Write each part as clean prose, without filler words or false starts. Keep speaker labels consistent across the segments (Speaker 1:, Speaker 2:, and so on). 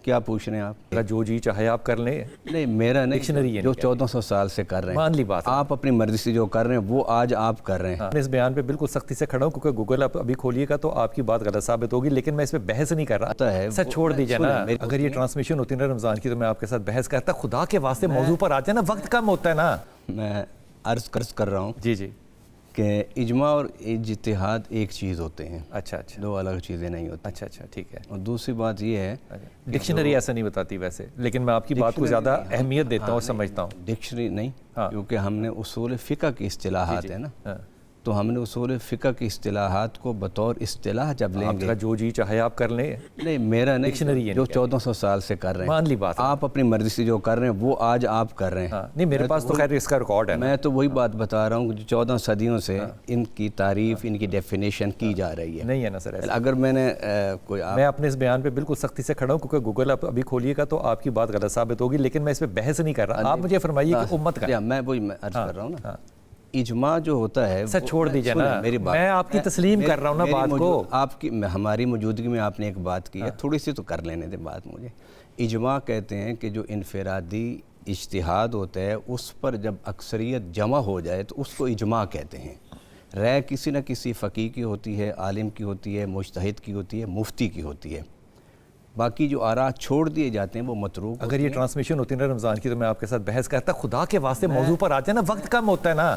Speaker 1: کیا پوچھ رہے ہیں آپ؟
Speaker 2: جو جی چاہے آپ کر لیں.
Speaker 1: نہیں میرا نہیں،
Speaker 2: ڈکشنری ہے
Speaker 1: جو 1400 سال سے کر رہے ہیں.
Speaker 2: مان لی بات ہے.
Speaker 1: آپ اپنی مرضی سے جو کر رہے ہیں وہ آج آپ کر رہے ہیں.
Speaker 2: میں اس بیان پہ بالکل سختی سے کھڑا ہوں کیونکہ گوگل آپ ابھی کھولیے گا تو آپ کی بات غلط ثابت ہوگی، لیکن میں اس پہ بحث نہیں کر رہا. سر چھوڑ دیجیے نا. اگر یہ ٹرانسمیشن ہوتی نا رمضان کی تو میں آپ کے ساتھ بحث کرتا. خدا کے واسطے موضوع پر آ جائے نا، وقت کم ہوتا ہے نا.
Speaker 1: میں عرض کر رہا ہوں
Speaker 2: جی جی
Speaker 1: کہ اجماع اور اجتہاد ایک چیز ہوتے ہیں.
Speaker 2: اچھا اچھا
Speaker 1: دو الگ چیزیں نہیں ہوتی.
Speaker 2: اچھا اچھا ٹھیک ہے.
Speaker 1: اور دوسری بات یہ ہے
Speaker 2: ڈکشنری ایسا نہیں بتاتی ویسے، لیکن میں آپ کی بات کو زیادہ اہمیت دیتا ہوں اور سمجھتا ہوں.
Speaker 1: ڈکشنری نہیں، کیونکہ ہم نے اصول فقہ کی اصطلاحات ہیں نا، تو ہم نے اصول فقہ کی اصطلاحات کو بطور اصطلاح جب لیں گے.
Speaker 2: جو جی چاہے آپ کر لیں.
Speaker 1: نہیں میرا نہیں،
Speaker 2: ڈکشنری ہے
Speaker 1: جو 1400 سال سے کر رہے ہیں.
Speaker 2: مان لی بات ہے.
Speaker 1: آپ اپنی مرضی سے جو کر رہے ہیں وہ آج آپ کر رہے ہیں.
Speaker 2: نہیں میرے پاس تو خیر اس کا ریکارڈ ہے.
Speaker 1: میں تو وہی بات بتا رہا ہوں کہ جو 14 صدیوں سے ان کی تعریف، ان کی ڈیفینیشن کی جا رہی ہے.
Speaker 2: نہیں ہے نا سر ایسا.
Speaker 1: اگر میں نے
Speaker 2: میں اپنے اس بیان پہ بالکل سختی سے کھڑا ہوں کیونکہ گوگل آپ ابھی کھولیے گا تو آپ کی بات غلط ثابت ہوگی، لیکن میں اس پہ بحث نہیں کر رہا. آپ مجھے فرمائیے کہ امت کا
Speaker 1: میں وہی عرض کر رہا ہوں نا، اجماع جو ہوتا ہے.
Speaker 2: سر چھوڑ دیجیے نا، میں آپ کی تسلیم کر رہا ہوں نا بات کو.
Speaker 1: آپ کی ہماری موجودگی میں آپ نے ایک بات کی ہے، تھوڑی سی تو کر لینے دیں بات مجھے. اجماع کہتے ہیں کہ جو انفرادی اجتہاد ہوتا ہے اس پر جب اکثریت جمع ہو جائے تو اس کو اجماع کہتے ہیں. رائے کسی نہ کسی فقیہ کی ہوتی ہے، عالم کی ہوتی ہے، مجتہد کی ہوتی ہے، مفتی کی ہوتی ہے. باقی جو آراء چھوڑ دیے جاتے ہیں وہ متروک.
Speaker 2: اگر یہ ٹرانسمیشن ہوتی نا رمضان کی تو میں آپ کے ساتھ بحث کرتا. خدا کے واسطے موضوع پر آ جائے نا، وقت کم ہوتا ہے نا.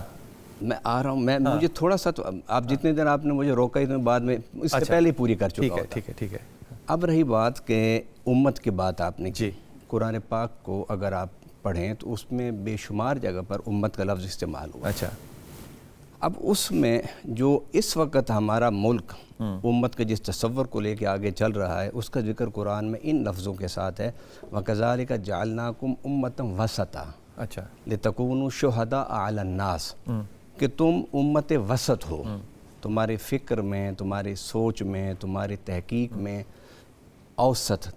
Speaker 1: میں آ رہا ہوں. مجھے تھوڑا سا تو آپ جتنے دن آپ نے مجھے روکا ہی تو بعد میں اس سے پہلے ہی پوری کر چکا ہوتا.
Speaker 2: ٹھیک ہے.
Speaker 1: اب رہی بات کہ امت کی بات آپ نے
Speaker 2: جی.
Speaker 1: قرآن پاک کو اگر آپ پڑھیں تو اس میں بے شمار جگہ پر امت کا لفظ استعمال ہوا.
Speaker 2: اچھا.
Speaker 1: اب اس میں جو اس وقت ہمارا ملک امت کے جس تصور کو لے کے آگے چل رہا ہے اس کا ذکر قرآن میں ان لفظوں کے ساتھ ہے، وَكَذَلِكَ جَعَلْنَاكُمْ أُمَّةً وَسَطًا
Speaker 2: اچھا
Speaker 1: لِتَكُونُوا شُهَدَاءَ عَلَى النَّاسِ، کہ تم امت وسط ہو. تمہاری فکر میں، تمہاری سوچ میں، تمہاری تحقیق میں اوسط،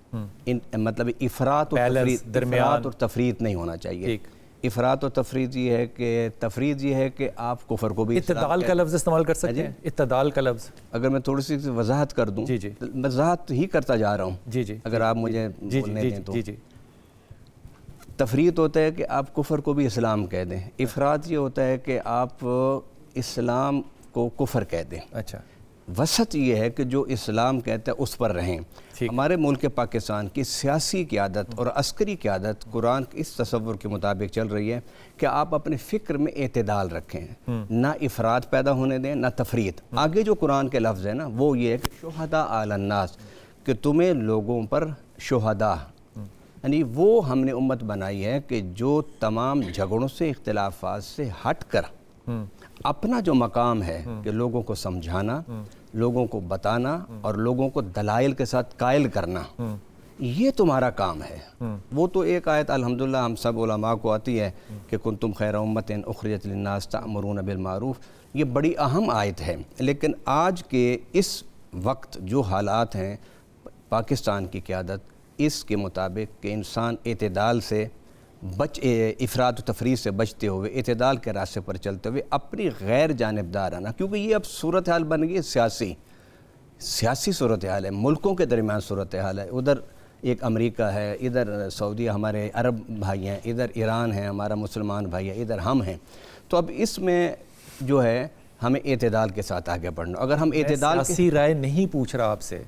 Speaker 1: مطلب افراط اور تفریط نہیں ہونا چاہیے. افراط و تفریط یہ ہے کہ آپ کفر کو بھی
Speaker 2: اعتدال کا لفظ استعمال کر سکتے ہیں. اعتدال کا لفظ
Speaker 1: اگر میں تھوڑی سی وضاحت کر دوں، وضاحت ہی کرتا جا رہا ہوں اگر آپ مجھے بولنے دیں تو. تفریط ہوتا ہے کہ آپ کفر کو بھی اسلام کہہ دیں. افراط یہ ہوتا ہے کہ آپ اسلام کو کفر کہہ دیں.
Speaker 2: اچھا.
Speaker 1: وسط یہ ہے کہ جو اسلام کہتا ہے اس پر رہیں. ہمارے ملک پاکستان کی سیاسی قیادت اور عسکری قیادت قرآن اس تصور کے مطابق چل رہی ہے کہ آپ اپنے فکر میں اعتدال رکھیں، نہ افراط پیدا ہونے دیں نہ تفریط. آگے جو قرآن کے لفظ ہے نا وہ یہ ہے کہ شہداء علی الناس، کہ تمہیں لوگوں پر شہداء، یعنی وہ ہم نے امت بنائی ہے کہ جو تمام جھگڑوں سے، اختلافات سے ہٹ کر اپنا جو مقام ہے کہ لوگوں کو سمجھانا، لوگوں کو بتانا اور لوگوں کو دلائل کے ساتھ قائل کرنا، یہ تمہارا کام ہے. وہ تو ایک آیت الحمدللہ ہم سب علماء کو آتی ہے کہ کنتم خیر امۃ اخرجت للناس تأمرون بالمعروف، یہ بڑی اہم آیت ہے. لیکن آج کے اس وقت جو حالات ہیں پاکستان کی قیادت اس کے مطابق کہ انسان اعتدال سے افراط و تفریط سے بچتے ہوئے اعتدال کے راستے پر چلتے ہوئے اپنی غیر جانبدارانہ، کیونکہ یہ اب صورتحال بن گئی ہے، سیاسی صورتحال ہے، ملکوں کے درمیان صورتحال ہے. ادھر ایک امریکہ ہے، ادھر سعودیہ ہمارے عرب بھائی ہیں، ادھر ایران ہے ہمارا مسلمان بھائی ہے، ادھر ہم ہیں. تو اب اس میں جو ہے ہمیں اعتدال کے ساتھ آگے بڑھنا. اگر ہم اعتدال
Speaker 2: سیاسی رائے نہیں پوچھ رہا آپ سے،